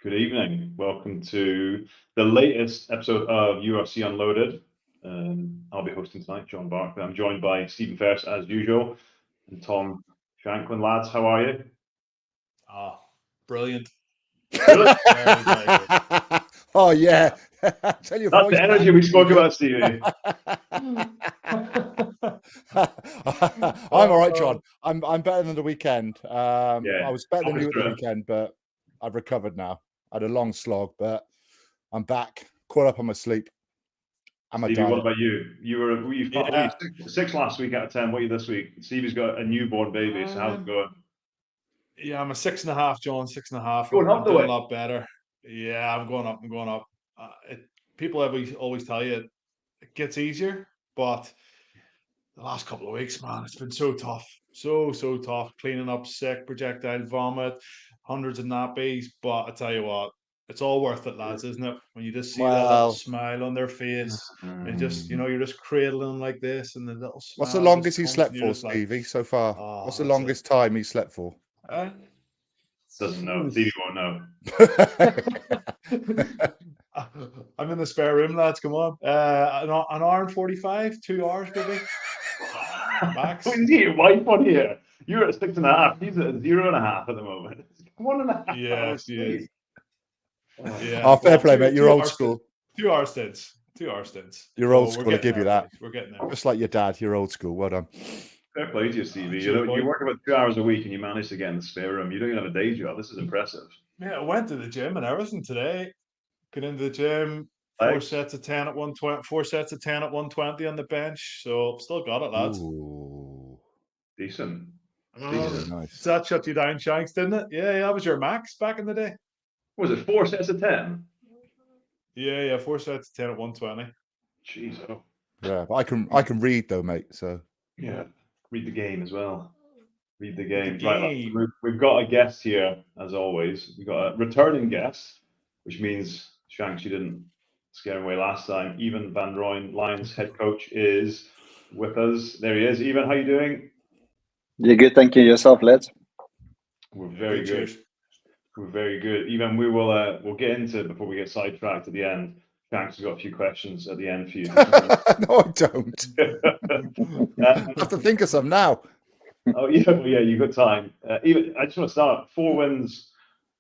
Good evening. Welcome to the latest episode of Urc Unloaded. I'll be hosting tonight, John Barkley. I'm joined by Stephen Ferris as usual and Tom Shanklin. Lads, how are you? Brilliant. Good. Very, very good. Oh yeah, tell your That's voice the energy back, we spoke Stevie. about, Stevie. I'm all right, John. I'm better than the weekend. Yeah, I was better than talk us you at the through it. weekend, but I've recovered now. I had a long slog, but I'm back. Caught up on my sleep. I'm a Stevie, what diet. about you? Were you Yeah. six last week out of 10? What are you this week? Stevie's got a newborn baby, so how's it going? Yeah, I'm a 6.5, John. 6.5. Going up I'm the doing way. a lot better. Yeah, I'm going up. I'm going up. People always tell you it gets easier, but the last couple of weeks, man, it's been so tough. So tough. Cleaning up sick, projectile vomit, hundreds of nappies. But I tell you what, it's all worth it, lads, isn't it? When you just see that little Well, smile on their face, and you're just cradling like this, and the little what's the smile just longest he comes, slept and you're for, just like, Stevie, so far? oh, What's the that's it. longest time he slept for? Doesn't know. Stevie won't know. I'm in the spare room, lads. Come on. An hour and 45, 2 hours, maybe. Max. Is he your wife on here? You're at 6.5. He's at 0.5 at the moment. 1.5 Yeah, hours she sleep. is. Yeah. Oh, fair Well, play, mate. You're old school. 2 hour stints. 2 hour stints. You're So old we're school. I getting give you there, that. boys. We're getting there. Just like your dad, you're old school. Well done. Fair play to you, Stevie. Cheers, boy. You work about 2 hours a week and you manage to get in the spare room. You don't even have a day job. This is impressive. Yeah, I went to the gym and everything today. Got into the gym. Legs? 4 sets of 10 at 120. 4 sets of 10 at 120 on the bench. So still got it, lads. Ooh, Decent. very nice. That shut you down, Shanks, didn't it? Yeah, that was your max back in the day. What was it 4 sets of 10? Yeah, 4 sets of 10 at 120. Jeez, oh. Yeah, but I can read though, mate. So Yeah. Read the game as well. Read the Read game. the Right, game. we've got a guest here, as always. We've got a returning guest, which means, Shanks, you didn't scare him away last time. Evan Van Rooyen, Lions head coach, is with us. There he is. Evan, how you doing? Yeah, good. Thank you. Yourself, lads. We're very good. Cheers. We're very good. Even we'll get into it before we get sidetracked at the end. Shanks has got a few questions at the end for you. no, I don't. I have to think of some now. Oh yeah, you've got time. Even I just want to start 4 wins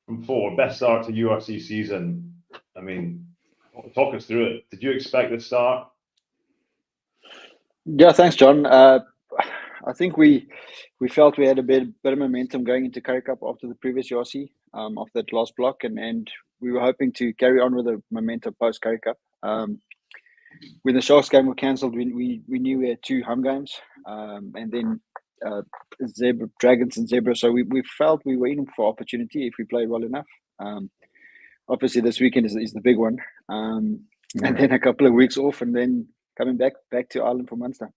from 4, best start to URC season. I mean, talk us through it. Did you expect this start? Yeah, thanks, John. I think we felt we had a bit of momentum going into Currie Cup after the previous URC, after that last block, and we were hoping to carry on with the momentum post Currie Cup. When the Sharks game was cancelled, we knew we had 2 home games, and then Dragons and Zebra. So we felt we were in for opportunity if we played well enough. Obviously, this weekend is the big one, and then a couple of weeks off, and then coming back to Ireland for Munster.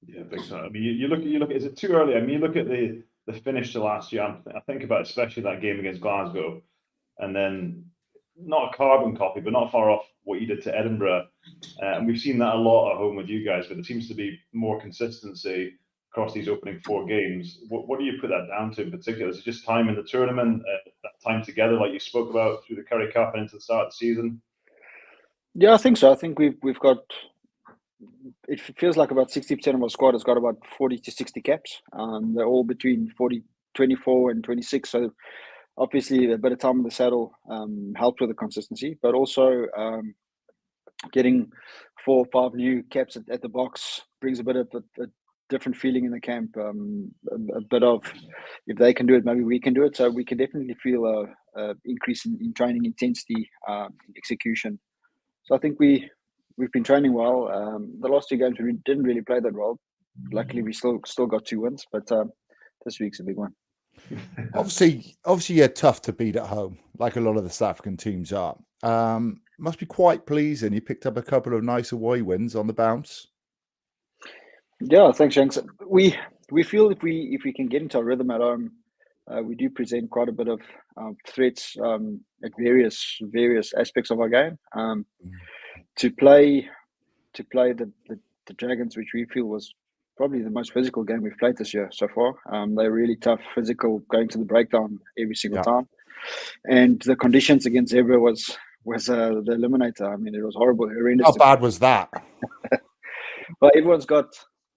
Yeah, big time. I mean, you look. Is it too early? I mean, you look at the finish to last year. I think about especially that game against Glasgow, and then not a carbon copy, but not far off what you did to Edinburgh. And we've seen that a lot at home with you guys, but there seems to be more consistency across these opening 4 games. What do you put that down to in particular? Is it just time in the tournament, that time together, like you spoke about through the Currie Cup and into the start of the season? Yeah, I think so. I think we've got. It feels like about 60% of our squad has got about 40 to 60 caps. They're all between 24 and 26. So obviously a bit of time in the saddle helped with the consistency, but also getting 4 or 5 new caps at the box brings a bit of a different feeling in the camp. A bit of, if they can do it, maybe we can do it. So we can definitely feel a increase in training intensity, execution. So I think we've been training well. The last 2 games we didn't really play that well. Luckily, we still got 2 wins, but this week's a big one. Obviously, you're tough to beat at home, like a lot of the South African teams are. Must be quite pleasing. You picked up a couple of nice away wins on the bounce. Yeah, thanks, Shanks. We feel if we can get into our rhythm at home, we do present quite a bit of threats at various aspects of our game. To play the Dragons, which we feel was probably the most physical game we've played this year so far. They're really tough, physical, going to the breakdown every single time. and the conditions against Zebra was the eliminator. I mean, it was horrible, horrendous. How bad was that? Well, everyone's got.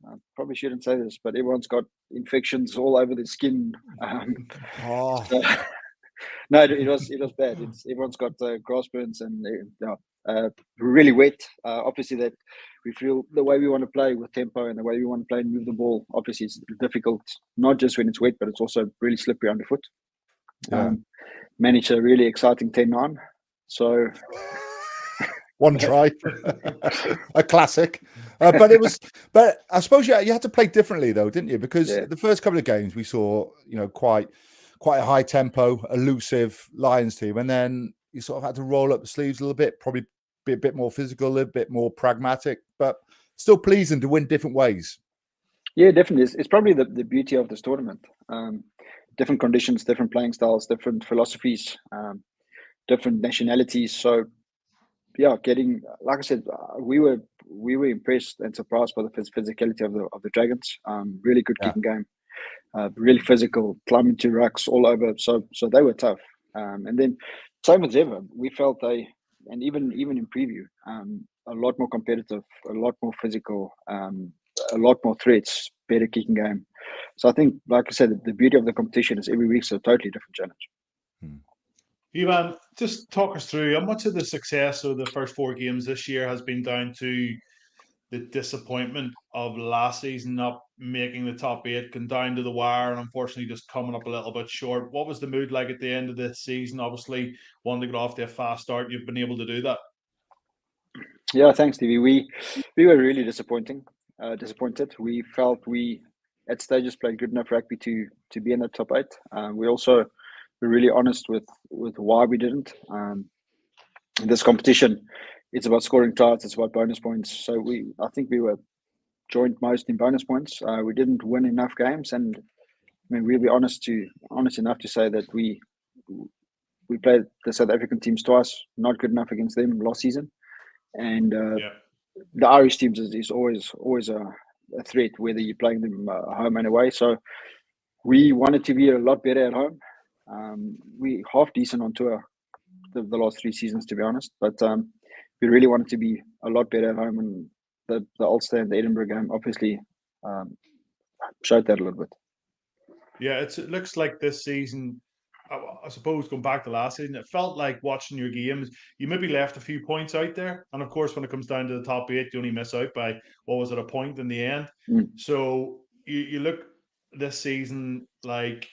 I probably shouldn't say this, but everyone's got infections all over their skin. Oh, So, no, it was bad. Everyone's got grass burns and really wet. Obviously, that we feel the way we want to play with tempo and the way we want to play and move the ball. Obviously, it's difficult, not just when it's wet, but it's also really slippery underfoot. yeah. Managed a really exciting 10-9. So One try, a classic. But I suppose you had to play differently though, didn't you? Because the first couple of games we saw, quite a high tempo, elusive Lions team, and then you sort of had to roll up the sleeves a little bit, probably be a bit more physical, a bit more pragmatic, but still pleasing to win different ways. Yeah, definitely. It's probably the beauty of this tournament. Different conditions, different playing styles, different philosophies, different nationalities. So, yeah, like I said, we were impressed and surprised by the physicality of the Dragons. Really good kicking game, really physical, climbing to rucks all over. So they were tough. And then same with Zebra, we felt and even in preview, a lot more competitive, a lot more physical, a lot more threats, better kicking game. So I think, like I said, the beauty of the competition is every week's a totally different challenge. Ivan, just talk us through how much of the success of the first 4 games this year has been down to the disappointment of last season not making the top 8, going down to the wire, and unfortunately just coming up a little bit short. What was the mood like at the end of the season? Obviously, wanting to get off to a fast start, you've been able to do that. Yeah, thanks, Stevie. We were really disappointed. We felt we at stages played good enough rugby to be in the top 8. We also were really honest with why we didn't. In this competition, it's about scoring tries, it's about bonus points. So I think we were joint most in bonus points. We didn't win enough games, and I mean we'll be honest enough to say that we played the South African teams twice, not good enough against them last season, and the Irish teams is always a threat, whether you're playing them home and away. So we wanted to be a lot better at home. We half decent on tour the last 3 seasons, to be honest, but we really wanted to be a lot better at home, and the Ulster and the Edinburgh game obviously showed that a little bit. Yeah, it looks like this season, I suppose going back to last season, it felt like watching your games, you maybe left a few points out there. And of course, when it comes down to the top 8, you only miss out by, what was it, a point in the end? So you look this season like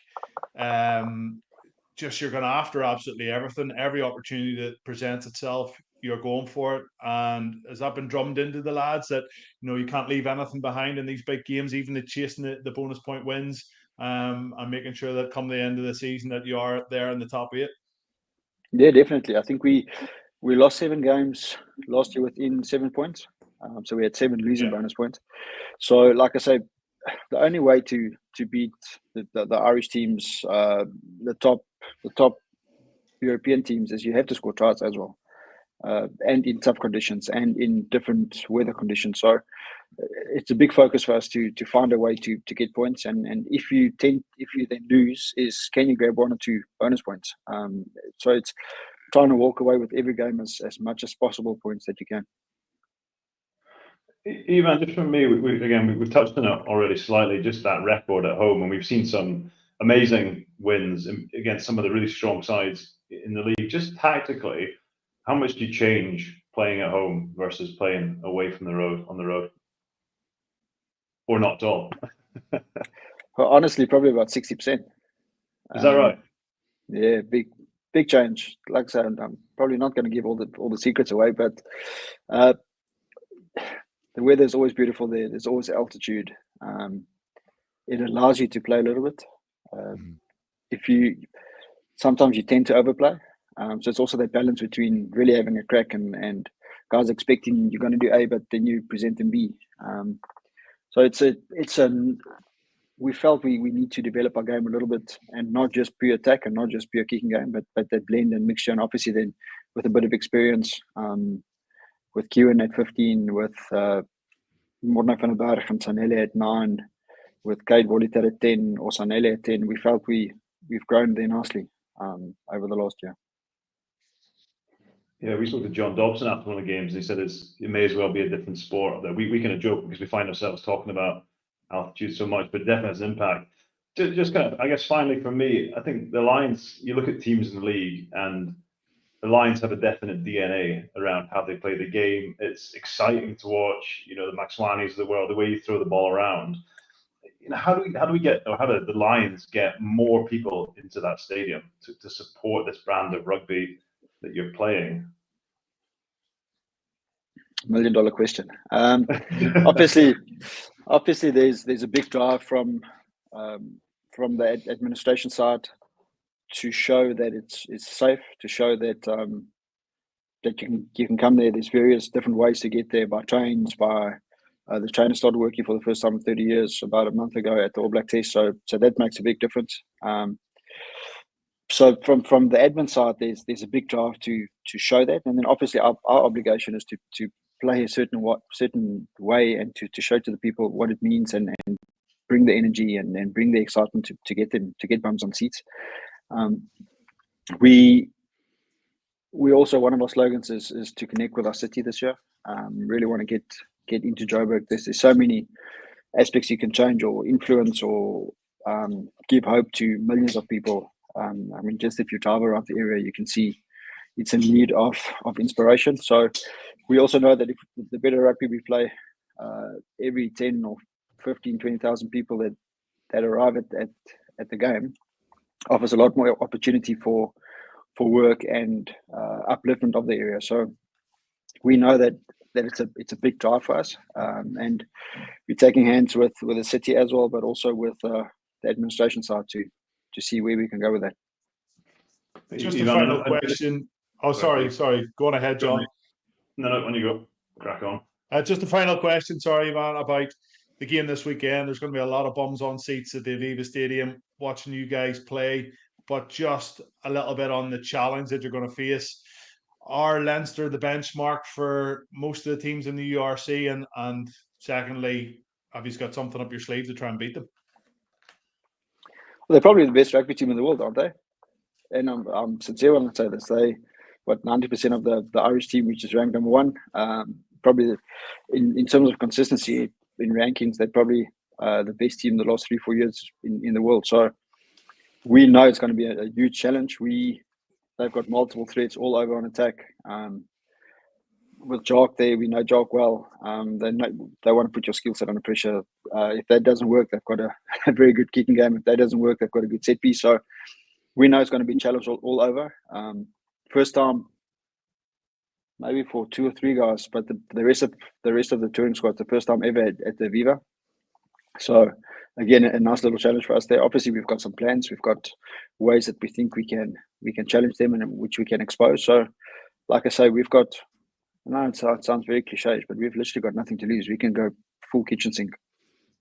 just you're going after absolutely everything, every opportunity that presents itself, you're going for it. And has that been drummed into the lads that, you can't leave anything behind in these big games, even the chasing the bonus point wins? And making sure that come the end of the season that you are there in the top 8? Yeah, definitely. I think we lost 7 games last year within 7 points. So we had 7 losing bonus points. So, like I say, the only way to beat the Irish teams, the top European teams, is you have to score tries as well, and in tough conditions and in different weather conditions. So it's a big focus for us to find a way to get points, and if you then lose, is can you grab 1 or 2 bonus points? So it's trying to walk away with every game as much as possible points that you can. Ivan, just from me, we've touched on it already slightly, just that record at home, and we've seen some amazing wins against some of the really strong sides in the league. Just tactically, how much do you change playing at home versus playing away from on the road? Or not at all? Well, honestly, probably about 60%. Is that right? Yeah, big change. Like I said, I'm probably not going to give all the secrets away, but the weather is always beautiful there. There's always altitude. It allows you to play a little bit. Sometimes you tend to overplay. So it's also that balance between really having a crack and guys expecting you're going to do A, but then you present them B. So we felt we need to develop our game a little bit, and not just pure attack and not just pure kicking game, but that blend and mixture. And obviously then with a bit of experience, with Kieran at 15, with Morna van der Berg and Sanele at 9, with Kate Voliter at 10 or Sanele at 10, we felt we've grown there nicely. over the last year. Yeah, we spoke to John Dobson after one of the games. And he said it may as well be a different sport. That we kind of joke because we find ourselves talking about altitude so much, but it definitely has an impact. Just kind of, I guess, finally for me, I think the Lions. You look at teams in the league, and the Lions have a definite DNA around how they play the game. It's exciting to watch. You know, the Maxwanis of the world, the way you throw the ball around. You know, how do we get, or how do the Lions get more people into that stadium to support this brand of rugby that you're playing? $1 million question. Obviously, there's a big drive from the administration side to show that it's safe, to show that that you can come there. There's various different ways to get there, by trains, by the trainer started working for the first time in 30 years about a month ago at the All Black Test, so that makes a big difference. So from the admin side, there's a big drive to show that, and then obviously our obligation is to play a certain way and to show to the people what it means, and bring the energy and bring the excitement to get bums on seats. We also, one of our slogans is to connect with our city this year. Really want to get into Joburg. There's so many aspects you can change or influence or give hope to millions of people. I mean, just if you drive around the area, you can see it's in need of inspiration. So we also know that if the better rugby we play, every 10 or 15, 20,000 people that arrive at the game offers a lot more opportunity for work and upliftment of the area. So we know that it's a big drive for us, and we're taking hands with the city as well, but also with the administration side to see where we can go with that. Just a final question. Oh, sorry. Go on ahead, John. No, when you go, crack on. Just a final question, sorry, Ivan, about the game this weekend. There's going to be a lot of bums on seats at the Aviva Stadium watching you guys play, but just a little bit on the challenge that you're going to face. Are Leinster the benchmark for most of the teams in the URC? And secondly, have you got something up your sleeve to try and beat them? Well, they're probably the best rugby team in the world, aren't they? And I'm sincere when I say this. 90% of the Irish team, which is ranked number one, probably in terms of consistency in rankings, they're probably the best team the last 3-4 years in the world. So we know it's going to be a huge challenge. They've got multiple threats all over on attack. With Jock there, we know Jock well. They want to put your skill set under pressure. If that doesn't work, they've got a very good kicking game. If that doesn't work, they've got a good set piece. So we know it's going to be challenged all over. First time, maybe for 2 or 3 guys, but the rest of the touring squad, the first time ever at the Aviva. So again, a nice little challenge for us there. Obviously, we've got some plans. We've got ways that we think we can challenge them and which we can expose. So, like I say, we've got. I know it sounds very cliche, but we've literally got nothing to lose. We can go full kitchen sink.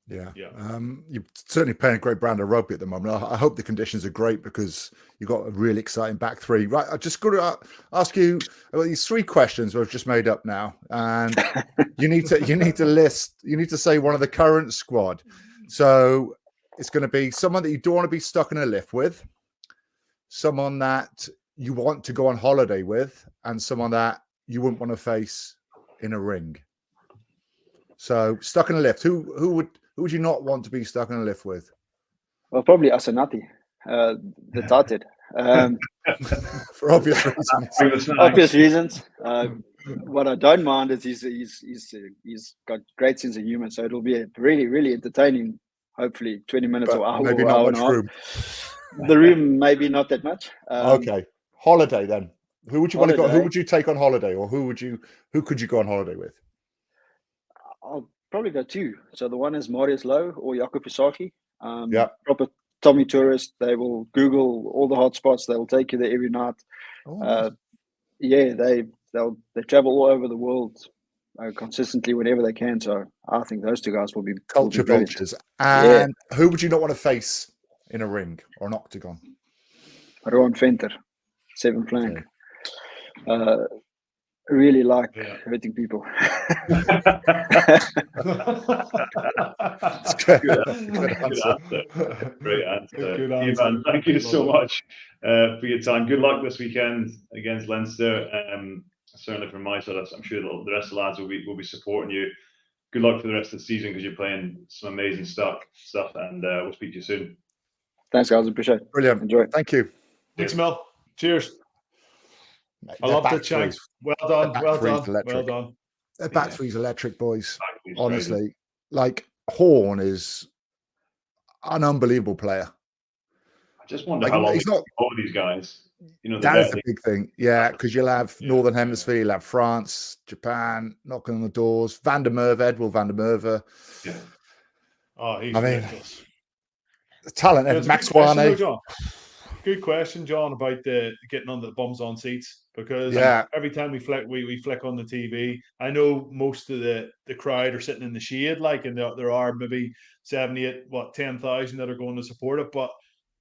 Yeah. You're certainly playing a great brand of rugby at the moment. I hope the conditions are great because you've got a really exciting back three. Right, I just got to ask you about these 3 questions I've just made up now, and you need to say one of the current squad. So it's going to be someone that you don't want to be stuck in a lift with, someone that you want to go on holiday with, and someone that you wouldn't want to face in a ring. So stuck in a lift. Who would you not want to be stuck in a lift with? Well, probably Asanati, the Tarted. For obvious reasons. Obvious reasons. What I don't mind is he's got great sense of humor, so it'll be a really, really entertaining. Hopefully, 20 minutes or hour. Maybe not much room. The room, maybe not that much. Okay, holiday then. Who would you want to go? Who would you take on holiday, or who could you go on holiday with? I'll probably go 2. So the one is Marius Lowe or Jaco Pisaki. Proper Tommy tourist. They will Google all the hotspots. They will take you there every night. Nice. They travel all over the world consistently whenever they can. So I think those 2 guys will be culture vultures. And who would you not want to face in a ring or an octagon? Rowan Venter, 7 flank. really like Yeah. hurting people. Good Good answer. Great answer. Good Ivan, answer. thank you so Love it. much for your time. Good luck this weekend against Leinster. Certainly from my side, I'm sure the rest of the lads will be supporting you. Good luck for the rest of the season because you're playing some amazing stuff, and we'll speak to you soon. Thanks, guys. Appreciate it. Brilliant. Enjoy. Thank you. Thanks, Mel. Cheers. Mate, I their loved back it, three- Shanks. Well done. back Well three's done. Well electric. done. Their back Yeah. three's electric, boys. Exactly. Honestly, like Horn is an unbelievable player. I just wonder Like, how long he's not. all these guys. You know, That is the the big thing, yeah, because you'll have Yeah, Northern yeah. Hemisphere, you'll have France, Japan knocking on the doors. Van der Merwe, Edward Van der Merwe. Yeah. Oh, he's I mean, ridiculous. the talent. Yeah, it's a Max good question, though, Wane. John. Good question, John, about the getting on the bums on seats, because Yeah. every time we flick on the TV, I know most of the crowd are sitting in the shade, like, and there are maybe 78, 10,000 that are going to support it. But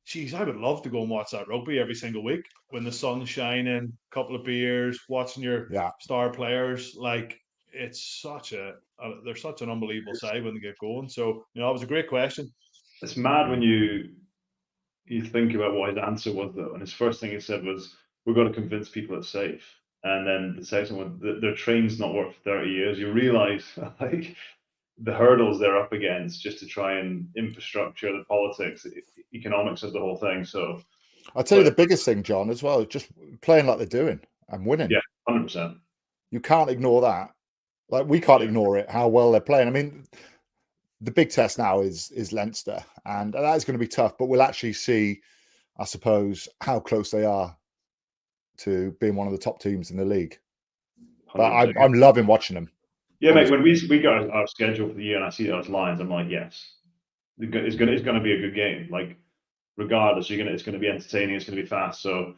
geez, I would love to go and watch that rugby every single week when the sun's shining, couple of beers, watching your Yeah. star players. Like, it's they're such an unbelievable side when they get going. So, it was a great question. It's mad when you think about what his answer was, though, and his first thing he said was, "We've got to convince people it's safe." And then the second one, their train's not worked for 30 years. You realise like the hurdles they're up against just to try and infrastructure, the politics, the economics of the whole thing. So I'll tell you the biggest thing, John, as well, just playing like they're doing and winning. yeah, 100%. You can't ignore that. Like, we can't ignore it, how well they're playing. I mean, the big test now is Leinster, and that is going to be tough, but we'll actually see, I suppose, how close they are to being one of the top teams in the league. But 100%. I'm loving watching them. Yeah, mate. When we got our schedule for the year and I see those lines, I'm like, yes, it's gonna be a good game. Like, regardless, it's gonna be entertaining. It's gonna be fast. So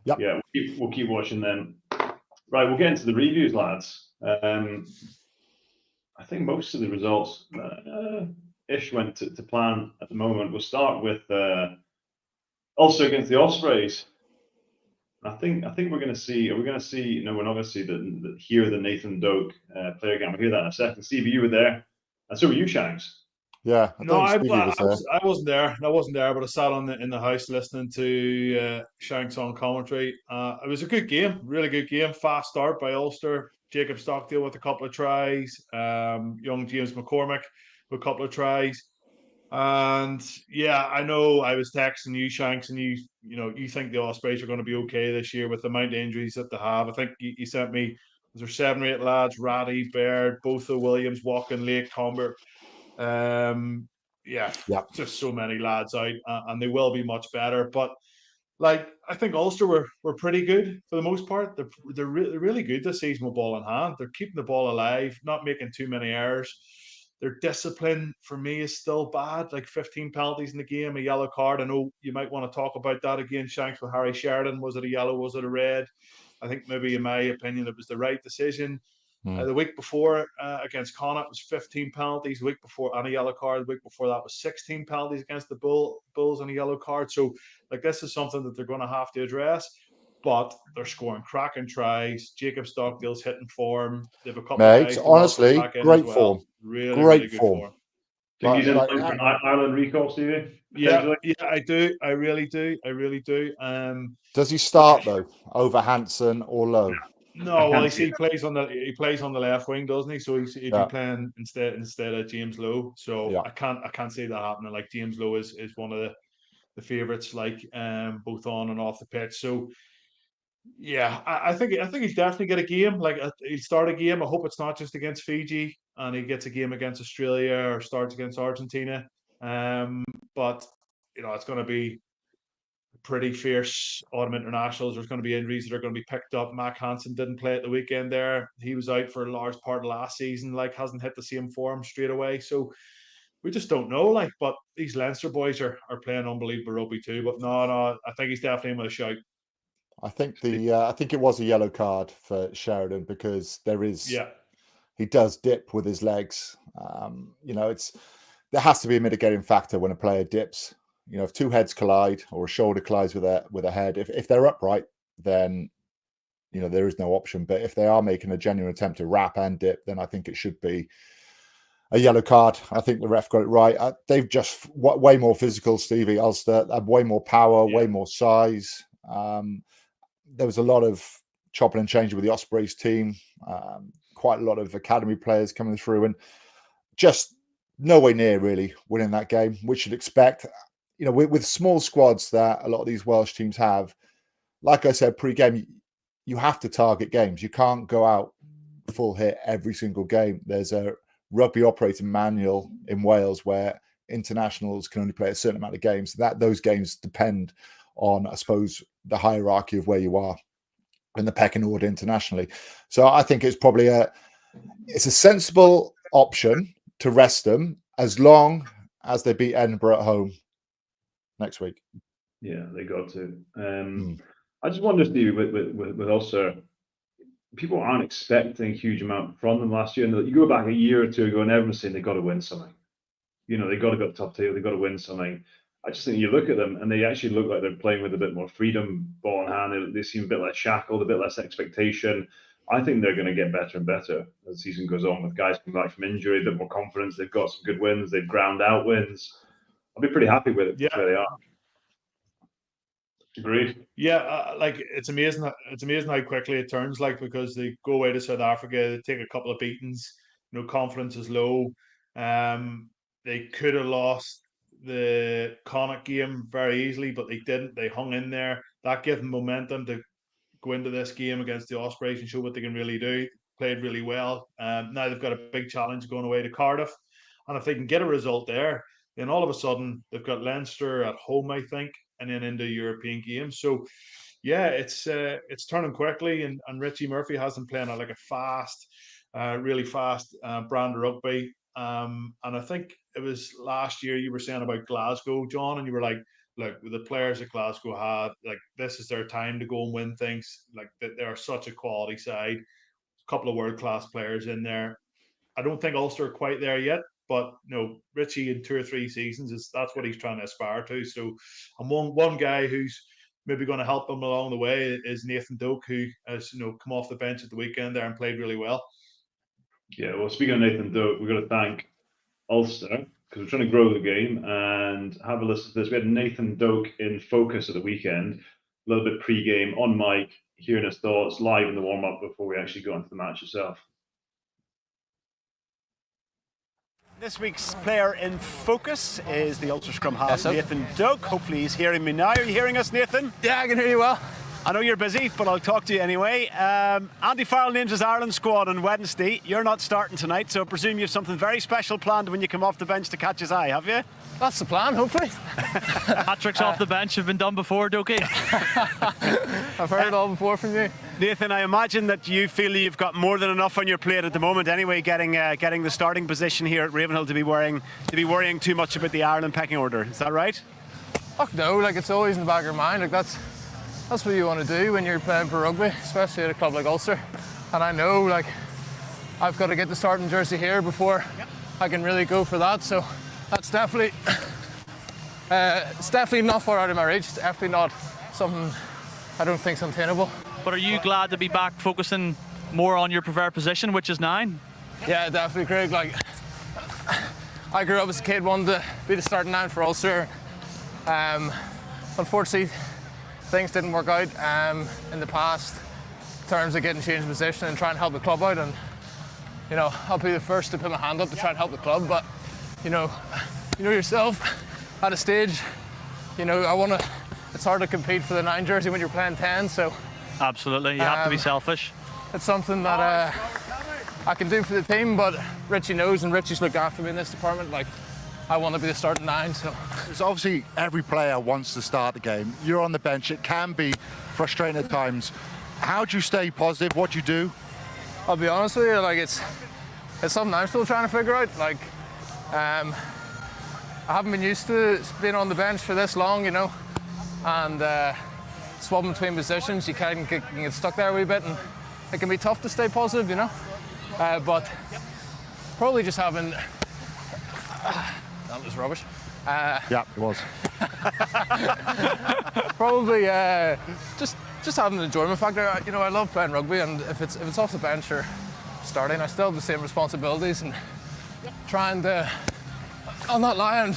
Yep. yeah, we'll keep watching them. Right, we'll get into the reviews, lads. I think most of the results ish went to plan at the moment. We'll start with Ulster against the Ospreys. I think we're going to see. Are we going to see? No, we're not going to see hear the Nathan Doak player game. We'll hear that in a second. Steve, you were there, and so were you, Shanks. Yeah, No, I wasn't there. But I sat in the house listening to Shanks on commentary. It was a good game, really good game. Fast start by Ulster. Jacob Stockdale with a couple of tries. Young James McCormick with a couple of tries. And yeah, I know I was texting you, Shanks, and you think the Ospreys are going to be okay this year with the amount of injuries that they have. I think you sent me, was there 7 or 8 lads? Ratty, Baird, Botha, Williams, Walken, Lake, Comber. Yeah, just so many lads out, and they will be much better. But like, I think Ulster were pretty good for the most part. They're really good this season with ball in hand. They're keeping the ball alive, not making too many errors. Their discipline for me is still bad. Like 15 penalties in the game, a yellow card. I know you might want to talk about that again, Shanks, with Harry Sheridan. Was it a yellow? Was it a red? I think maybe, in my opinion, it was the right decision. The week before against Connacht was 15 penalties. The week before, and a yellow card. The week before that was 16 penalties against the Bulls and a yellow card. So, like, this is something that they're going to have to address. But they're scoring cracking tries. Jacob Stockdale's hitting form. They have a couple of guys honestly, great form. Really, great really good form. Think he's in line for an Ireland recall, Stevie? Yeah, I do. I really do. Does he start though over Hansen or Lowe? No, well, he plays on the left wing, doesn't he? So he'd be playing instead of James Lowe. So I can't see that happening. Like, James Lowe is one of the favourites, like, both on and off the pitch. So yeah, I think he's definitely get a game. Like, he'll start a game. I hope it's not just against Fiji and he gets a game against Australia or starts against Argentina. But it's going to be pretty fierce autumn internationals. There's going to be injuries that are going to be picked up. Mac Hansen didn't play at the weekend there. He was out for a large part of last season, like, hasn't hit the same form straight away. So we just don't know. Like, but these Leinster boys are playing unbelievable rugby too. But no, I think he's definitely in with a shout. I think I think it was a yellow card for Sheridan because he does dip with his legs. There has to be a mitigating factor when a player dips. If two heads collide or a shoulder collides with a head, if they're upright, then there is no option. But if they are making a genuine attempt to wrap and dip, then I think it should be a yellow card. I think the ref got it right. They've just way more physical, Stevie Ulster, have way more power, way more size. There was a lot of chopping and changing with the Ospreys team. Quite a lot of academy players coming through, and just nowhere near really winning that game, which you'd expect. With small squads that a lot of these Welsh teams have, like I said pre-game, you have to target games. You can't go out full hit every single game. There's a rugby operating manual in Wales where internationals can only play a certain amount of games. Those games depend on, I suppose, the hierarchy of where you are in the pecking order internationally. So I think it's probably it's a sensible option to rest them as long as they beat Edinburgh at home next week. Yeah, they got to. I just wonder, Stevie, with Ulster, people aren't expecting a huge amount from them last year. And you go back a year or two ago, and everyone's saying they got to win something. They got to go top tier. They got to win something. I just think you look at them, and they actually look like they're playing with a bit more freedom, ball in hand. They seem a bit less shackled, a bit less expectation. I think they're going to get better and better as the season goes on, with guys coming back from injury, a bit more confidence. They've got some good wins. They've ground out wins. I'll be pretty happy with it where they are. Agreed. Yeah, it's amazing. It's amazing how quickly it turns. Because they go away to South Africa, they take a couple of beatings. Confidence is low. They could have lost the Connacht game very easily, but they didn't. They hung in there. That gave them momentum to go into this game against the Ospreys and show what they can really do. Played really well. Now they've got a big challenge going away to Cardiff, and if they can get a result there, then all of a sudden they've got Leinster at home, I think, and then into European games. So yeah, it's turning quickly, and Richie Murphy has them playing like a fast, really fast brand of rugby. And I think it was last year you were saying about Glasgow, John, and you were like, look, the players that Glasgow had, this is their time to go and win things. They are such a quality side. A couple of world-class players in there. I don't think Ulster are quite there yet, but Richie in 2 or 3 seasons that's what he's trying to aspire to. So, and one guy who's maybe going to help him along the way is Nathan Doak, who has come off the bench at the weekend there and played really well. Yeah, well, speaking of Nathan Doak, we've got to thank Ulster because we're trying to grow the game, and have a listen to this. We had Nathan Doak in focus at the weekend, a little bit pre-game on mic, hearing his thoughts live in the warm-up before we actually go into the match itself. This week's player in focus is the Ulster scrum half, Nathan Doak. Hopefully he's hearing me now. Are you hearing us, Nathan? Yeah, I can hear you well. I know you're busy, but I'll talk to you anyway. Andy Farrell names his Ireland squad on Wednesday. You're not starting tonight, so I presume you have something very special planned when you come off the bench to catch his eye, have you? That's the plan, hopefully. Hat-tricks off the bench have been done before, Dokie. I've heard it all before from you. Nathan, I imagine that you feel you've got more than enough on your plate at the moment anyway, getting the starting position here at Ravenhill to be worrying too much about the Ireland pecking order. Is that right? Oh no, it's always in the back of your mind. That's what you want to do when you're playing for rugby, especially at a club like Ulster. And I know, I've got to get the starting jersey here before I can really go for that. So that's definitely, it's definitely not far out of my reach. It's definitely not something I don't think's untenable. But are you glad to be back focusing more on your preferred position, which is 9? Yeah, definitely, Craig. I grew up as a kid wanting to be the starting 9 for Ulster. Unfortunately, things didn't work out in the past in terms of getting changed position and trying to help the club out. And I'll be the first to put my hand up to try and help the club. But you know yourself, at a stage, it's hard to compete for the 9 jersey when you're playing 10. So absolutely, you have to be selfish. It's something that I can do for the team, but Richie knows, and Richie's looked after me in this department. I want to be the starting 9. So it's obviously every player wants to start the game. You're on the bench. It can be frustrating at times. How do you stay positive? What do you do? I'll be honest with you, it's something I'm still trying to figure out. I haven't been used to being on the bench for this long, and swapping between positions, you can get stuck there a wee bit, and it can be tough to stay positive, but probably just having. That was rubbish. Yeah, it was. Probably just just having an enjoyment factor. You know, I love playing rugby, and if it's off the bench or starting, I still have the same responsibilities and trying to. I'm not lying.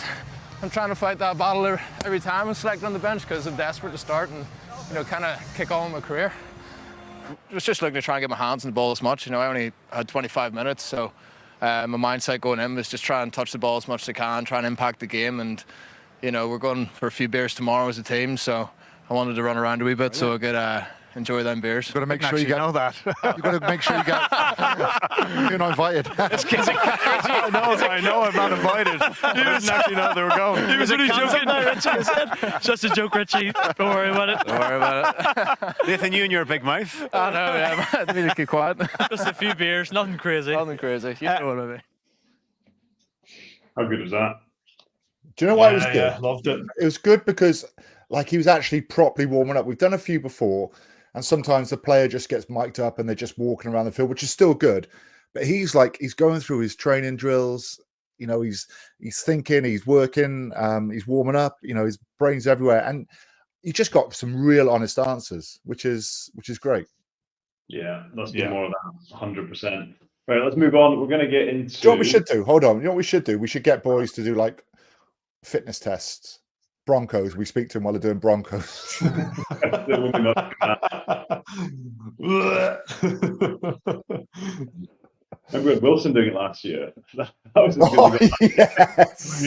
I'm trying to fight that battle every time I'm selected on the bench because I'm desperate to start and, you know, kind of kick on with my career. I was just looking to try and get my hands on the ball as much. You know, I only had 25 minutes, so my mindset going in was just try and touch the ball as much as I can, try and impact the game. And, you know, we're going for a few beers tomorrow as a team, so I wanted to run around a wee bit so I could enjoy them beers. You've got to make sure you get. know that. You've got to make sure you get. You're not invited. I know, I'm not invited. I didn't actually know they were going. He was only joking there, Richie. Just a joke, Richie. Don't worry about it. Don't worry about it. Nathan, you and your big mouth. I know, yeah, I need to keep quiet. Just a few beers, nothing crazy. Nothing crazy. You know what I mean. How good was that? Do you know why it was good? Yeah, loved it. It was good because, like, he was actually properly warming up. We've done a few before, and sometimes the player just gets mic'd up and they're just walking around the field, which is still good. But he's going through his training drills. You know, he's thinking, he's working, he's warming up. You know, his brain's everywhere, and he just got some real honest answers, which is great. Yeah, let's do more of that. 100%. Right, let's move on. We're going to get into. Do you know what we should do? Hold on. You know what we should do? We should get boys to do like fitness tests. Broncos. We speak to them while they're doing Broncos. Remember we had Wilson doing it last year? That was Yes.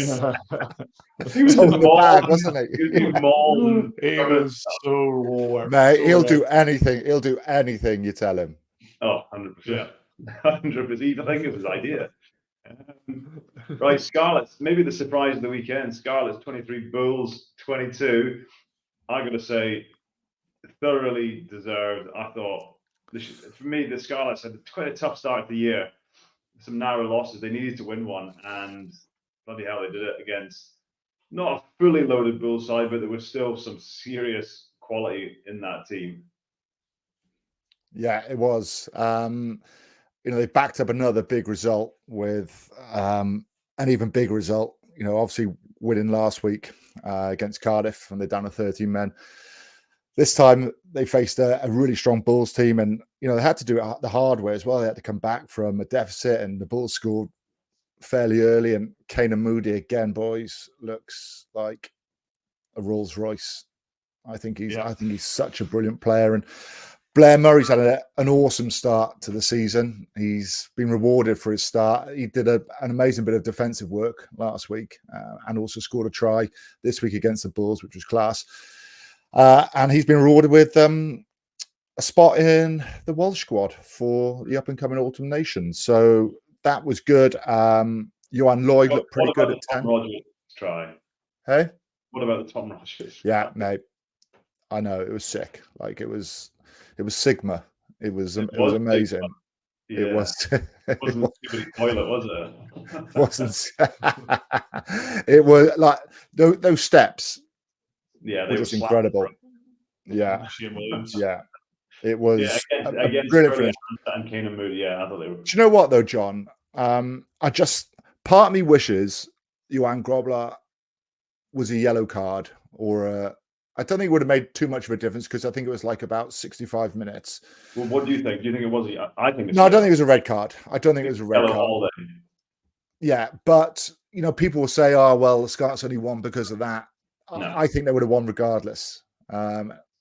He was in in the the bag, wasn't he? He was doing mauled. He was so raw. Mate, he'll do anything. He'll do anything you tell him. Oh, 100%. 100%. I think it was his idea. Right, Scarlets. Maybe the surprise of the weekend. Scarlets 23, Bulls 22. I got to say, thoroughly deserved. I thought, for me, the Scarlets had quite a tough start of the year. Some narrow losses. They needed to win one, and bloody hell, they did it against not a fully loaded Bulls side, but there was still some serious quality in that team. Yeah, it was. You know, they backed up another big result with an even bigger result. You know, obviously winning last week against Cardiff, and they're down to 13 men. This time they faced a really strong Bulls team, and you know they had to do it the hard way as well. They had to come back from a deficit, and the Bulls scored fairly early. And Kane Moody again, boys, looks like a Rolls Royce. I think he's such a brilliant player. And Blair Murray's had an awesome start to the season. He's been rewarded for his start. He did an amazing bit of defensive work last week and also scored a try this week against the Bulls, which was class. And he's been rewarded with a spot in the Welsh squad for the up-and-coming Autumn Nations. So that was good. Johan Lloyd looked pretty good at 10. Rogers try. Hey? What about the Tom Rogers? Yeah, mate. I know, it was sick. Like, it was Sigma. It was amazing. Yeah. It was. It wasn't stupid toilet, was it? It wasn't. It was like those steps. Yeah, They they were just incredible. Yeah, yeah. It was against brilliant finish. and Kane Moody. Yeah, I thought they were. Do you know what though, John? Part of me wishes Johan Grobler was a yellow card or I don't think it would have made too much of a difference because I think it was like about 65 minutes. Well, what do you think? Do you think it was? I think it's no, I don't think it was a red card. I don't think it was a red card. All yeah, but you know, people will say, "Oh, well, the Scots only won because of that." No. I think they would have won regardless.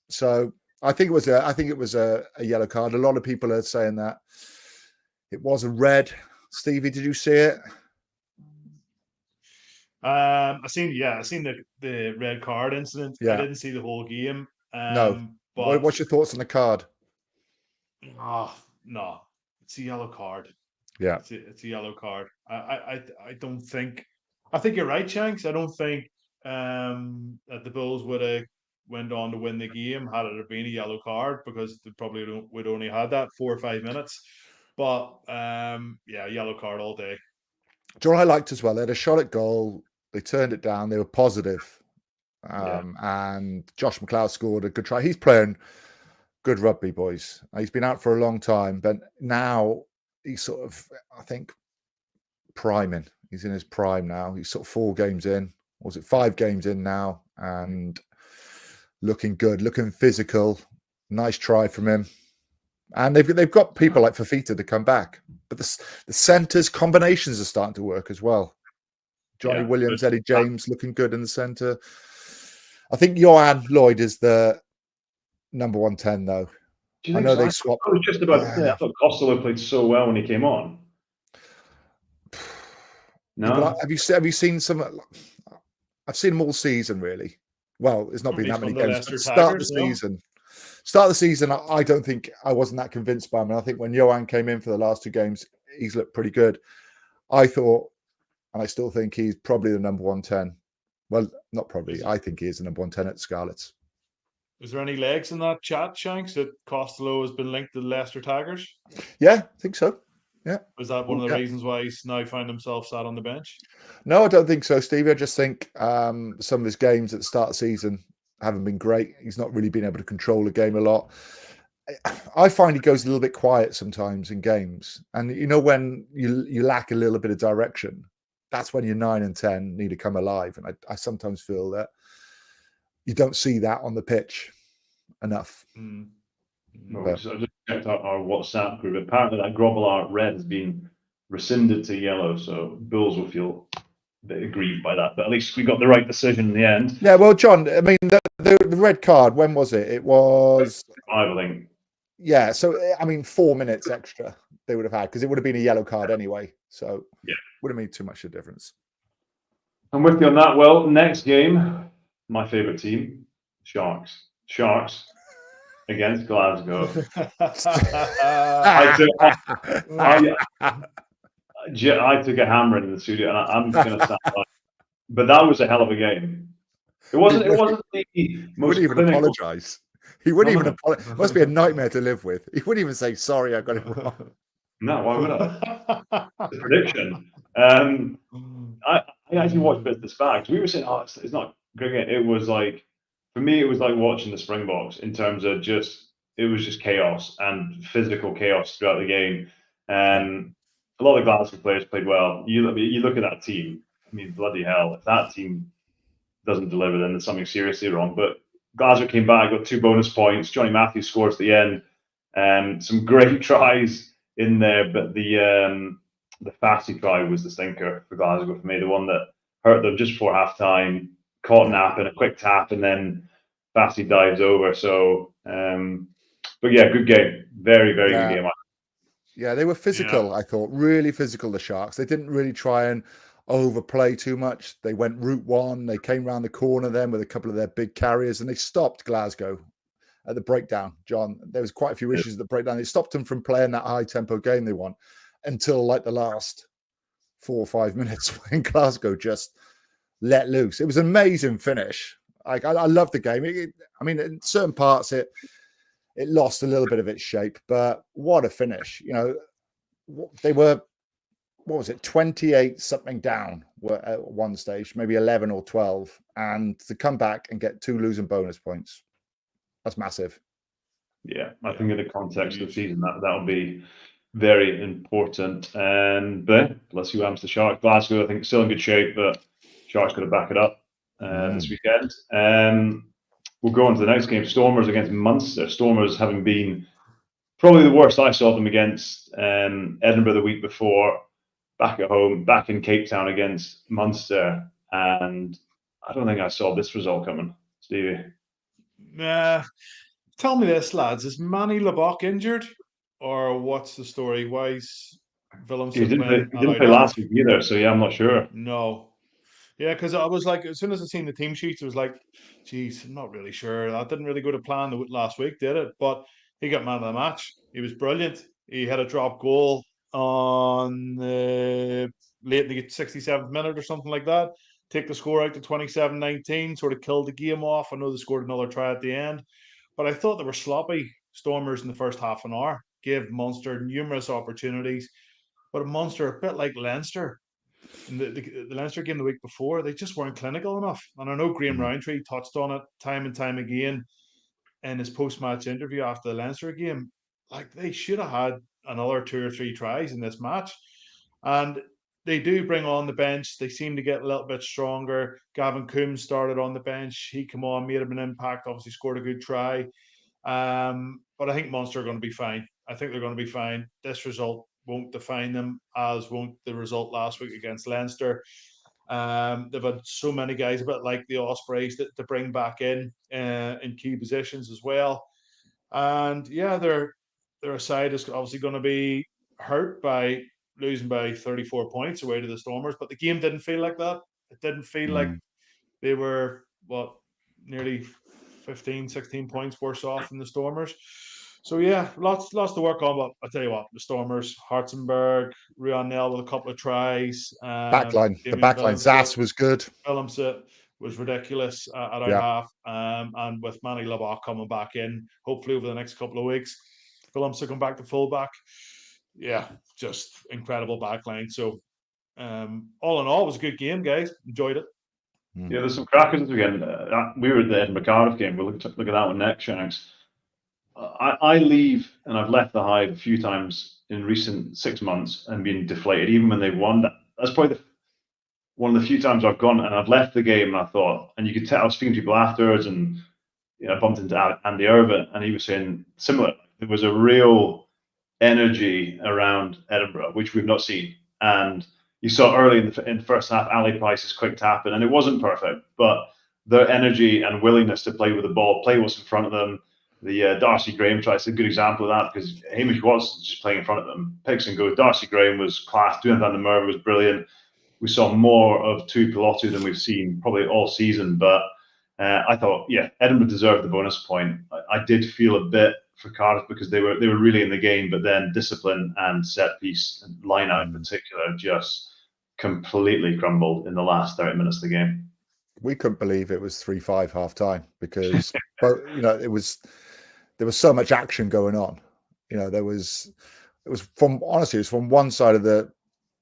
So I think it was a yellow card. A lot of people are saying that it was a red. Stevie, did you see it? I seen the red card incident. Yeah. I didn't see the whole game. No. But what's your thoughts on the card? Oh no, it's a yellow card. Yeah, it's a yellow card. I don't think. I think you're right, Shanks. I don't think that the Bulls would have went on to win the game had it been a yellow card because they probably would only had that 4 or 5 minutes. But yeah, yellow card all day. Do you know what I liked as well? They had a shot at goal. They turned it down. They were positive. And Josh McLeod scored a good try. He's playing good rugby, boys. He's been out for a long time, but now he's sort of, I think, priming. He's in his prime now. He's sort of 4 games in. Was it 5 games in now? And looking good, looking physical. Nice try from him. And they've got people like Fafita to come back. But the centres combinations are starting to work as well. Johnny Williams, Eddie James looking good in the centre. I think Johan Lloyd is the number 110 though. I know they swapped. I was just about to say, I thought Costello played so well when he came on. No, yeah, but have you seen some? I've seen them all season really. Well, it's not been that many games. But start of the season, I don't think I wasn't that convinced by him. And I think when Johan came in for the last 2 games, he's looked pretty good. I thought, and I still think he's probably the number 110. Well, not probably. I think he is the number 110 at Scarlets. Is there any legs in that chat, Shanks, that Costello has been linked to the Leicester Tigers? Yeah, I think so. Yeah. Was that one of the reasons why he's now found himself sat on the bench? No, I don't think so, Stevie. I just think some of his games at the start of the season haven't been great. He's not really been able to control the game a lot. I find he goes a little bit quiet sometimes in games. And you know, when you lack a little bit of direction, that's when your 9 and 10 need to come alive. And I sometimes feel that you don't see that on the pitch enough. No, I just checked out our WhatsApp group. Apparently that Grobbelaar red has been rescinded to yellow, so Bulls will feel a bit aggrieved by that. But at least we got the right decision in the end. Yeah, well, John, I mean, the red card, when was it? It was... I think. Yeah, so, I mean, 4 minutes extra they would have had, because it would have been a yellow card anyway. So, yeah, would have made too much of a difference. I'm with you on that. Well, next game, my favourite team, Sharks. Sharks against Glasgow. I took a hammering in the studio, and I'm going to stand by. But that was a hell of a game. It wasn't the most. He wouldn't even apologise. He wouldn't even apologise. It must be a nightmare to live with. He wouldn't even say, sorry, I got it wrong. No, why would I? The prediction. I actually watched bits of this back. We were saying, oh, it's not great. It was like, for me, it was like watching the Springboks in terms of it was just chaos and physical chaos throughout the game. A lot of Glasgow players played well. You look at that team, I mean, bloody hell, if that team doesn't deliver, then there's something seriously wrong. But Glasgow came back, got 2 bonus points. Johnny Matthews scores at the end. Some great tries in there, but the Fassi try was the stinker for Glasgow for me, the one that hurt them just before half time. Caught nap and a quick tap, and then Fassi dives over. So, but yeah, good game. Very, very good game. Yeah, they were physical, I thought. Really physical, the Sharks. They didn't really try and overplay too much. They went route one. They came around the corner then with a couple of their big carriers, and they stopped Glasgow at the breakdown, John. There was quite a few issues at the breakdown. They stopped them from playing that high-tempo game they want until like the last 4 or 5 minutes when Glasgow just let loose. It was an amazing finish. I love the game. I mean, in certain parts, it lost a little bit of its shape, but what a finish. You know, they were, what was it, 28 something down at one stage, maybe 11 or 12, and to come back and get 2 losing bonus points, that's massive. Yeah, I think in the context of the season, that'll be very important. But let's see what happens to Sharks. Glasgow, I think, still in good shape, but Sharks got to back it up this weekend. We'll go on to the next game, Stormers against Munster. Stormers having been probably the worst I saw them against Edinburgh the week before, back at home, back in Cape Town against Munster. And I don't think I saw this result coming, Stevie. Tell me this, lads. Is Manny Lebock injured? Or what's the story? Why is Willem He didn't play last week either, so yeah, I'm not sure. No. Yeah, because I was like, as soon as I seen the team sheets, it was like, geez, I'm not really sure. That didn't really go to plan last week, did it? But he got man of the match. He was brilliant. He had a drop goal on late in the 67th minute or something like that. Take the score out to 27-19, sort of killed the game off. I know they scored another try at the end. But I thought they were sloppy, Stormers, in the first half an hour. Gave Munster numerous opportunities. But Munster, a bit like Leinster, in the Leinster game the week before, they just weren't clinical enough. And I know Graham Roundtree touched on it time and time again in his post-match interview after the Leinster game. Like, they should have had another 2 or 3 tries in this match. And they do bring on the bench. They seem to get a little bit stronger. Gavin Coombs started on the bench. He came on, made him an impact, obviously scored a good try. But I think Munster are going to be fine. I think they're going to be fine. This result won't define them, as won't the result last week against Leinster. They've had so many guys, a bit like the Ospreys, to bring back in key positions as well. And yeah, their side is obviously going to be hurt by losing by 34 points away to the Stormers, but the game didn't feel like that. It didn't feel like they were nearly 15, 16 points worse off than the Stormers. So yeah, lots to work on. But I tell you what, the Stormers, Hartzenberg, Rian Nell with a couple of tries. The backline, Zas was good. Willemse was ridiculous at our half. And with Manny Labak coming back in, hopefully over the next couple of weeks, Willemse come back to fullback. Yeah, just incredible backline. So all in all, it was a good game, guys. Enjoyed it. Yeah, there's some crackers this weekend. We were at the Edinburgh Cardiff game. We'll look at that one next, Shanks. I leave, and I've left the Hive a few times in recent 6 months and been deflated, even when they've won. That's probably one of the few times I've gone and I've left the game and I thought, and you could tell, I was speaking to people afterwards, and I bumped into Andy Irvin, and he was saying similar. There was a real energy around Edinburgh, which we've not seen. And you saw early in the first half, Ali Price's quick tapping, and it wasn't perfect, but their energy and willingness to play with the ball, play what's in front of them. The Darcy Graham try is a good example of that, because Hamish was just playing in front of them. Picks and goes. Darcy Graham was class. Duan van der Merwe was brilliant. We saw more of Tuipulotu than we've seen probably all season, but I thought, yeah, Edinburgh deserved the bonus point. I did feel a bit for Cardiff because they were really in the game, but then discipline and set piece and line out in particular just completely crumbled in the last 30 minutes of the game. We couldn't believe it was 3-5 half time because there was so much action going on. It was from one side of the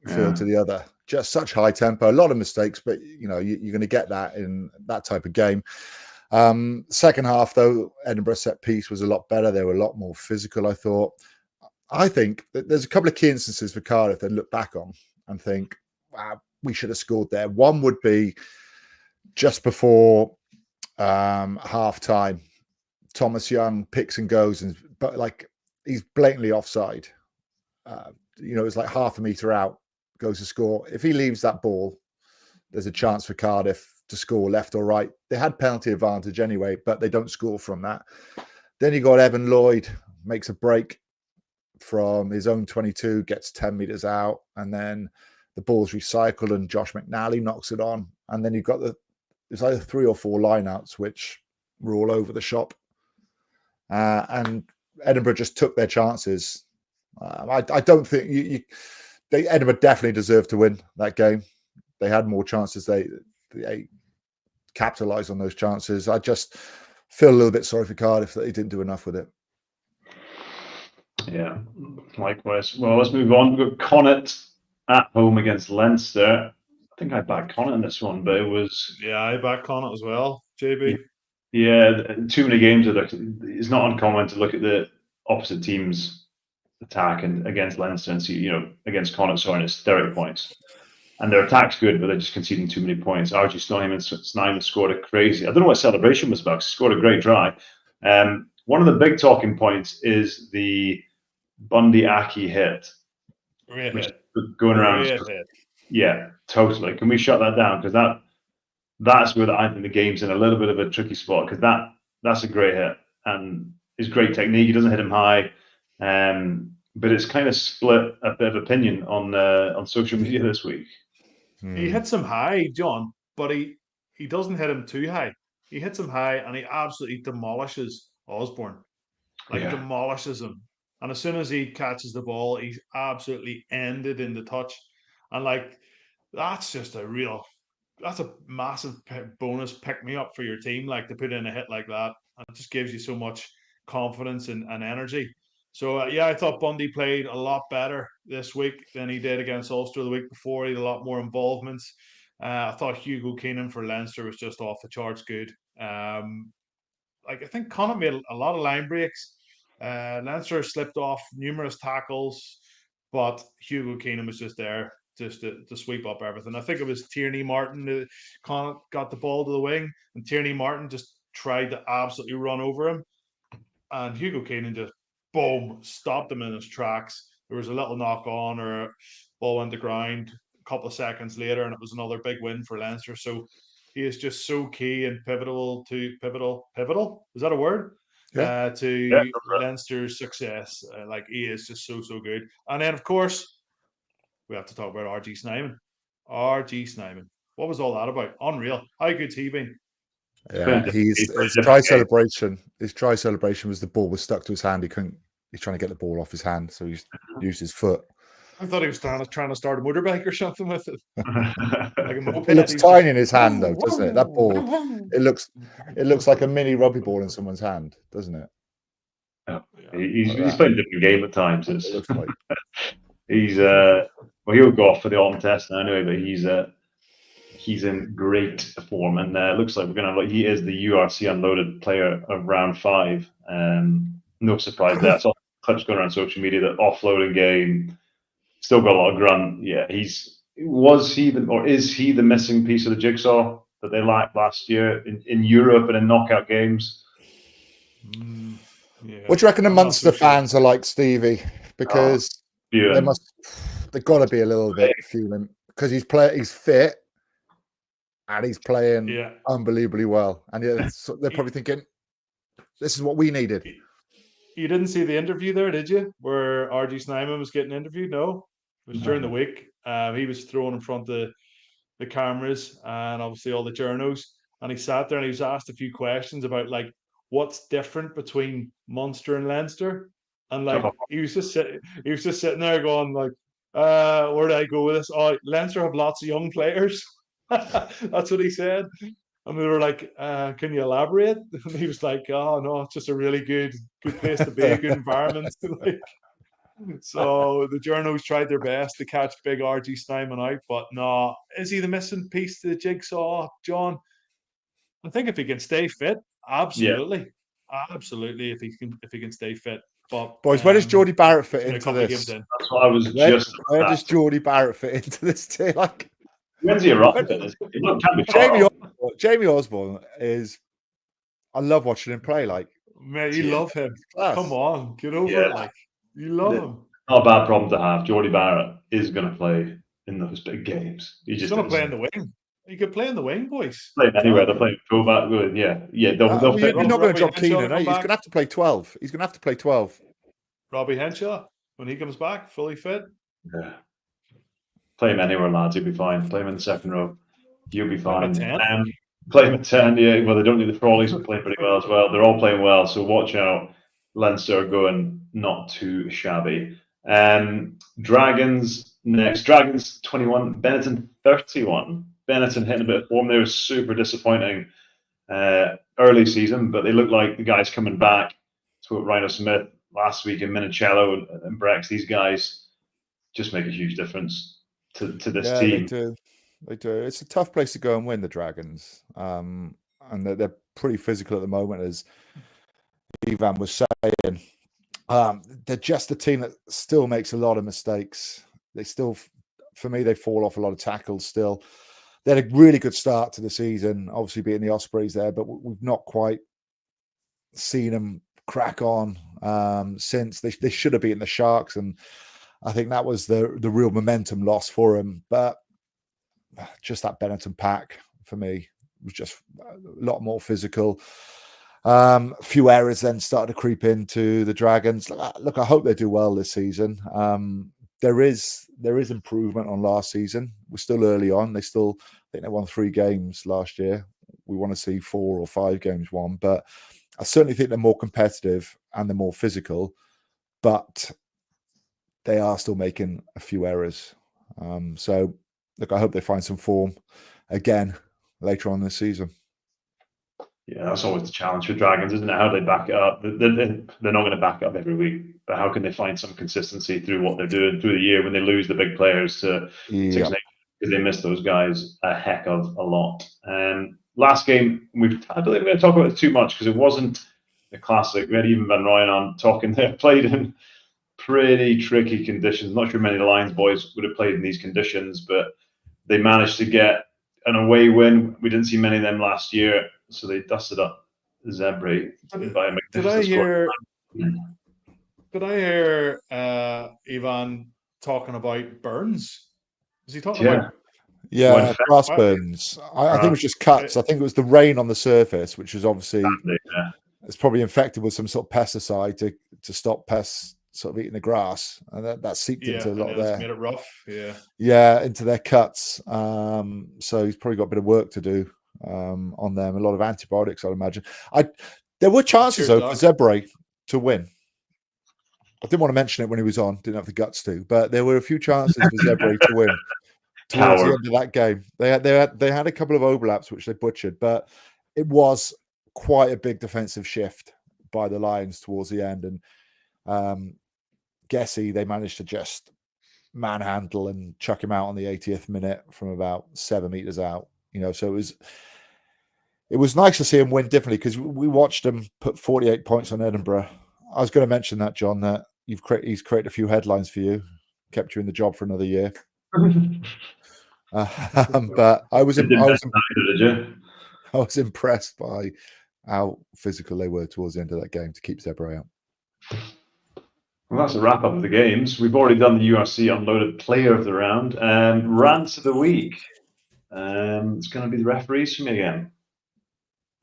field to the other, just such high tempo, a lot of mistakes, but you're going to get that in that type of game. Second half, though, Edinburgh set piece was a lot better. They were a lot more physical, I thought. I think that there's a couple of key instances for Cardiff that look back on and think, wow, we should have scored there. One would be just before half time. Thomas Young picks and goes, but he's blatantly offside. It's like half a metre out, goes to score. If he leaves that ball, there's a chance for Cardiff to score left or right. They had penalty advantage anyway, but they don't score from that. Then you got Evan Lloyd, makes a break from his own 22, gets 10 metres out, and then the ball's recycled and Josh McNally knocks it on. And then you've got there's either 3 or 4 lineouts which were all over the shop. And Edinburgh just took their chances. I don't think Edinburgh definitely deserved to win that game. They had more chances. They capitalised on those chances. I just feel a little bit sorry for Cardiff that they didn't do enough with it. Yeah, likewise. Well, let's move on. We've got Connacht at home against Leinster. I think I backed Connacht in this one, but it was... Yeah, I backed Connacht as well, JB. Yeah, too many games. It's not uncommon to look at the opposite team's attack and against Leinster and see, against Connacht scoring hysteric points. And their attack's good, but they're just conceding too many points. RG Snyman scored a crazy... I don't know what celebration was about. He scored a great try. One of the big talking points is the Bundy Aki hit. Great hit. Going around. Great hit. Yeah, totally. Can we shut that down? Because that's where I think the game's in a little bit of a tricky spot, because that's a great hit and it's great technique. He doesn't hit him high, but it's kind of split a bit of opinion on social media this week. He hits him high, John, but he doesn't hit him too high. He hits him high and he absolutely demolishes Osborne, demolishes him. And as soon as he catches the ball, he's absolutely ended in the touch. And that's just that's a massive bonus pick-me-up for your team, to put in a hit like that. And it just gives you so much confidence and energy. So, I thought Bundy played a lot better this week than he did against Ulster the week before. He had a lot more involvements. I thought Hugo Keenan for Leinster was just off the charts good. I think Connacht made a lot of line breaks. Leinster slipped off numerous tackles, but Hugo Keenan was just there just to sweep up everything. I think it was Tierney Martin that got the ball to the wing, and Tierney Martin just tried to absolutely run over him. and Hugo Keenan just boom stopped him in his tracks. There was a little knock on, or ball went to ground a couple of seconds later, and it was another big win for Leinster. So he is just so key and pivotal. Is that a word? Yeah. To Leinster's success. Like, he is just so good. And then, of course, we have to talk about RG Snyman. RG Snyman. What was all that about? Unreal. How good's he been? Yeah, his try celebration. His try celebration was the ball was stuck to his hand. He's trying to get the ball off his hand, so he's used his foot. I thought he was trying to start a motorbike or something with it. Like a moped. It looks tiny in his hand, though, doesn't it? That ball. It looks like a mini rugby ball in someone's hand, doesn't it? Yeah. He's playing a different game at times. It looks like. He's well, he'll go off for the autumn test now anyway, but he's in great form, and it looks like we're gonna have, he is the Urc Unloaded player of round 5. No surprise there. I saw clips going around social media that offloading game still got a lot of grunt. Yeah, is he the missing piece of the jigsaw that they lacked last year in Europe and in knockout games? Yeah. What do you reckon the Munster fans are like, Stevie? Because they've got to be a little bit fuming because he's fit and he's playing unbelievably well, and they're probably thinking, "This is what we needed." You didn't see the interview there, did you? Where RG Snyman was getting interviewed? No, it was during the week. He was thrown in front of the cameras and obviously all the journos, and he sat there and he was asked a few questions about like what's different between Munster and Leinster, and like he was just sitting there going like, where do I go with this? Oh, Leinster have lots of young players. That's what he said. And we were like, can you elaborate? And he was like, oh no, it's just a really good place to be, a good environment. Like, so the journos tried their best to catch big RG Snyman out, but no, is he the missing piece to the jigsaw, John? I think if he can stay fit, absolutely, absolutely. If he can stay fit. But boys, where does Geordie Barrett fit into this? That's what I was just. Where does Geordie Barrett fit into this too? Like, when's he arrived? Jamie Osborne is. I love watching him play. Like, man, you love him. Come on, get over it. Like, you love him. Not a bad problem to have. Geordie Barrett is going to play in those big games. He's going to play in the wing. He could play in the wing, boys. Playing anywhere. They're playing fullback. Yeah. You're not going to drop Keenan. He's going to have to play 12. He's going to have to play 12. Robbie Henshaw, when he comes back, fully fit. Yeah. Play him anywhere, lads. He'll be fine. Play him in the second row. You'll be fine. Play him at 10. Yeah. Well, they don't need the Frawleys to play pretty well as well. They're all playing well. So watch out. Leinster are going not too shabby. Dragons next. Dragons 21. Benetton 31. Benetton hitting a bit of form. They were super disappointing early season, but they look like the guys coming back. To Rhino Smith last week, and Minicello and Brex. These guys just make a huge difference to this team. They do. It's a tough place to go and win, the Dragons, and they're pretty physical at the moment, as Ivan was saying. They're just a team that still makes a lot of mistakes. They still, for me, they fall off a lot of tackles still. They had a really good start to the season, obviously beating the Ospreys there, but we've not quite seen them crack on since. They should have beaten the Sharks, and I think that was the real momentum loss for them. But just that Benetton pack, for me, was just a lot more physical. A few errors then started to creep into the Dragons. Look, I hope they do well this season. There is improvement on last season. We're still early on. I think they won 3 games last year. We want to see 4 or 5 games won, but I certainly think they're more competitive and they're more physical, but they are still making a few errors. So look, I hope they find some form again later on this season. Yeah, that's always the challenge for Dragons, isn't it? How they back it up. They're not going to back it up every week, but how can they find some consistency through what they're doing through the year when they lose the big players to Six Nations, because they miss those guys a heck of a lot. Last game, I don't think we're going to talk about it too much because it wasn't a classic. We had even Van Ryan on talking there, played in pretty tricky conditions. Not sure many of the Lions boys would have played in these conditions, but they managed to get an away win. We didn't see many of them last year. So they dusted up Zebre by a Did I magnificent score. hear Ivan talking about burns? Was he talking Yeah. about? Yeah, Went grass Wow. burns. I think it was just cuts. I think it was the rain on the surface, which is obviously Yeah. it's probably infected with some sort of pesticide to stop pests sort of eating the grass, and that seeped Yeah, into a and lot of then it's their made it rough. into their cuts. So he's probably got a bit of work to do on them. A lot of antibiotics, I'd imagine. There were chances Cheers, though Doc. for Zebre to win. I didn't want to mention it when he was on. Didn't have the guts to, but there were a few chances for Zebre to win towards the end of that game. They had a couple of overlaps which they butchered, but it was quite a big defensive shift by the Lions towards the end, and Gessie, they managed to just manhandle and chuck him out on the 80th minute from about 7 meters out. So it was nice to see him win differently, because we watched him put 48 points on Edinburgh. I was going to mention that, John, that he's created a few headlines for you, kept you in the job for another year. But I was impressed by how physical they were towards the end of that game to keep Zebre out. Well, that's a wrap up of the games. We've already done the URC Unloaded Player of the Round. Rants of the week. It's going to be the referees for me again.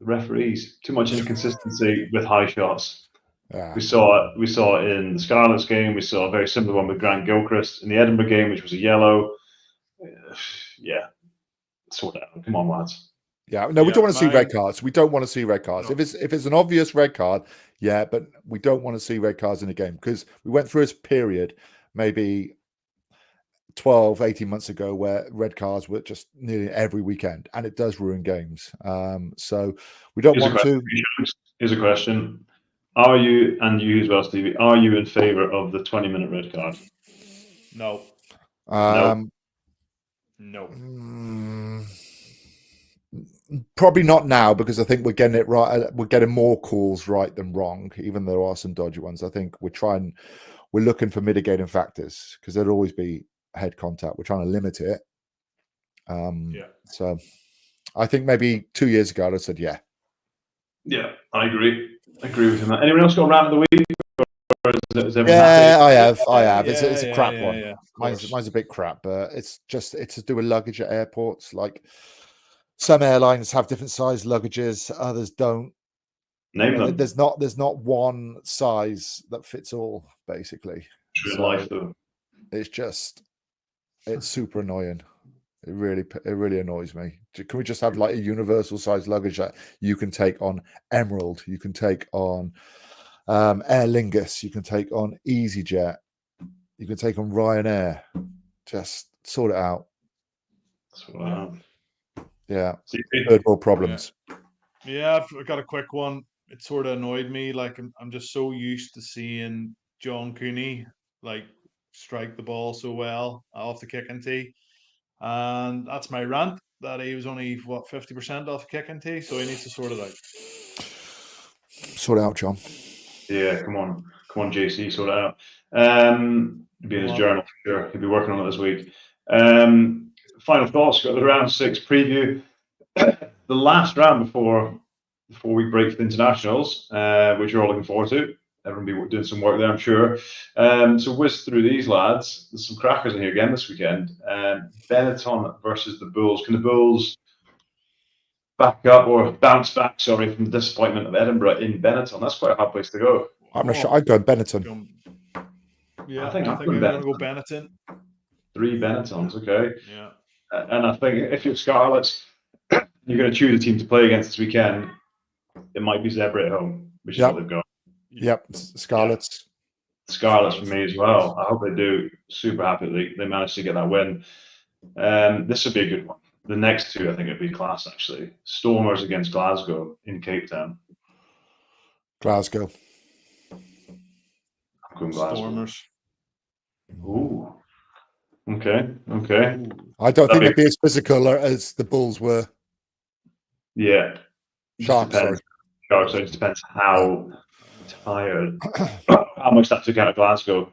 The referees, too much inconsistency with high shots. We saw it in the Scarlets game. We saw a very similar one with Grant Gilchrist in the Edinburgh game, which was a yellow. Yeah, sort it out. Come on, lads. Yeah, no, we don't want to see red cards. We don't want to see red cards. No. If it's an obvious red card, yeah, but we don't want to see red cards in a game, because we went through this period maybe 12, 18 months ago where red cards were just nearly every weekend, and it does ruin games. So we don't want to. Here's a question. Are you, and you as well, Stevie, are you in favour of the 20-minute red card? No. No. Probably not now, because I think we're getting it right. We're getting more calls right than wrong, even though there are some dodgy ones. I think we're looking for mitigating factors, because there'll always be head contact. We're trying to limit it. So I think maybe 2 years ago I'd have said yeah. Yeah, I agree. I agree with him. Anyone else got a rant of the week? I have. It's a crap one. Yeah, mine's a bit crap, but it's to do with luggage at airports. Like, some airlines have different size luggages, others don't. Name them. There's not one size that fits all, basically. True life, though. It's super annoying. It really annoys me. Can we just have like a universal size luggage that you can take on Emerald, you can take on Aer Lingus, you can take on EasyJet, you can take on Ryanair? Just sort it out. Yeah, third world problems. Yeah, I've got a quick one. It sort of annoyed me. Like, I'm just so used to seeing John Cooney like strike the ball so well off the kicking tee, and that's my rant. That he was only 50% off the kicking tee, so he needs to sort it out. Sort it out, John. Yeah, come on, JC, sort it out. It'll be in his journal for sure. He'll be working on it this week. Final thoughts. Got the round 6 preview. The last round before the 4-week break for the internationals, which you're all looking forward to. Everyone will be doing some work there, I'm sure. So whiz through these, lads. There's some crackers in here again this weekend. Benetton versus the Bulls. Can the Bulls back up or bounce back, sorry, from the disappointment of Edinburgh in Benetton? That's quite a hard place to go. I'm not sure. I'd go Benetton. Yeah, I think I'm going to go Benetton. 3 Benettons, okay. Yeah. And I think if you're Scarlets, you're going to choose a team to play against this weekend. It might be Zebre at home, which is what they've got. Yep, Scarlets. Scarlets for me as well. I hope they do. Super happy they managed to get that win. This would be a good one. The next 2, I think, would be class, actually. Stormers against Glasgow in Cape Town. Glasgow. I'm going Glasgow. Stormers. Ooh. Okay. I don't think they'd be as physical as the Bulls were. Yeah. Sharks, sorry. Sharks, so it depends how tired, how much that took out of Glasgow.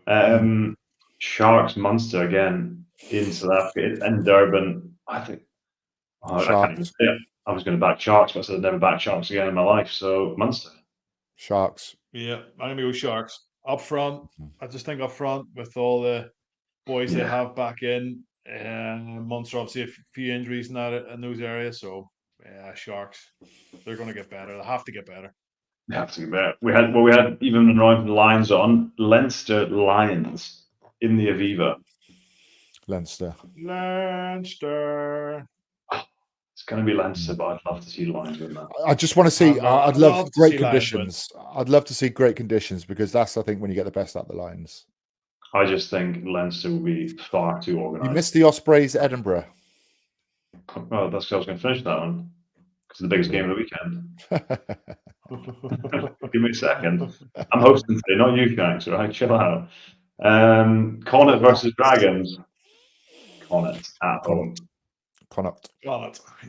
Sharks, Munster again in South Africa and Durban. I think. I I was going to back Sharks, but I said I'd never back Sharks again in my life. So Munster. Sharks. Yeah, I'm gonna go Sharks up front. I just think up front with all the boys they have back in, and Munster obviously a few injuries in those areas. So yeah, Sharks. They're going to get better. They have to get better. They have to get better. We had even arriving the Lions on Leinster Lions in the Aviva. Leinster. It's going to be Leinster, but I'd love to see Lions win that. I just want to see. I'd love to great see Lions win. conditions. I'd love to see great conditions because that's, I think, when you get the best out of the Lions. I just think Leinster will be far too organised. You missed the Ospreys Edinburgh. Oh, that's because I was going to finish that one. Because the biggest game of the weekend. Give me a second. I'm hosting today, not you, Shanks. Right, chill out. Connacht versus Dragons. Connacht at home. Connacht.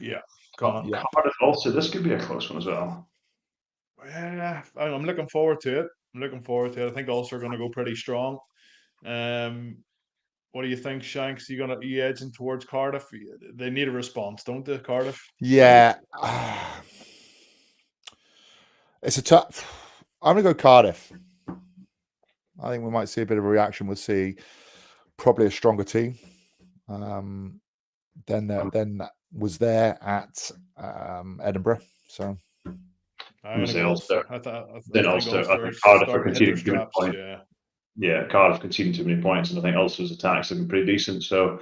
Yeah. Cardiff also. This could be a close one as well. Yeah, I'm looking forward to it. I think Ulster are going to go pretty strong. What do you think, Shanks? You edging towards Cardiff? They need a response, don't they, Cardiff? Yeah. It's a tough. I'm going to go Cardiff. I think we might see a bit of a reaction. We'll see probably a stronger team than that was there at Edinburgh. So I'm going to say Ulster. I think Cardiff are conceding too many points. Yeah, Cardiff conceding too many points, and I think Ulster's attacks have been pretty decent. So,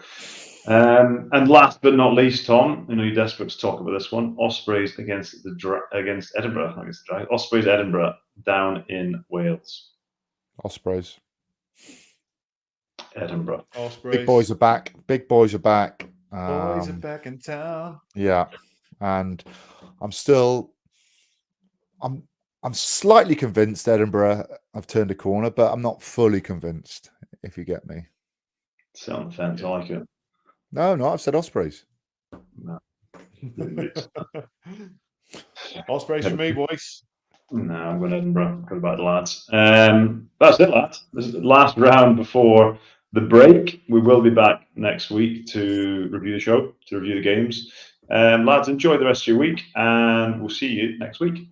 and last but not least, Tom, you're desperate to talk about this one. Ospreys against Edinburgh. Ospreys Edinburgh down in Wales. Ospreys. Edinburgh. Ospreys. Big boys are back. Boys are back in town. Yeah, and I'm slightly convinced Edinburgh have turned a corner, but I'm not fully convinced, if you get me. Sit on the fence, I like it. No, I've said Ospreys. No. Ospreys for me, boys. No, I'm going to Edinburgh. Good about the lads. That's it, lads. This is the last round before the break. We will be back next week to review the show, to review the games. Lads, enjoy the rest of your week, and we'll see you next week.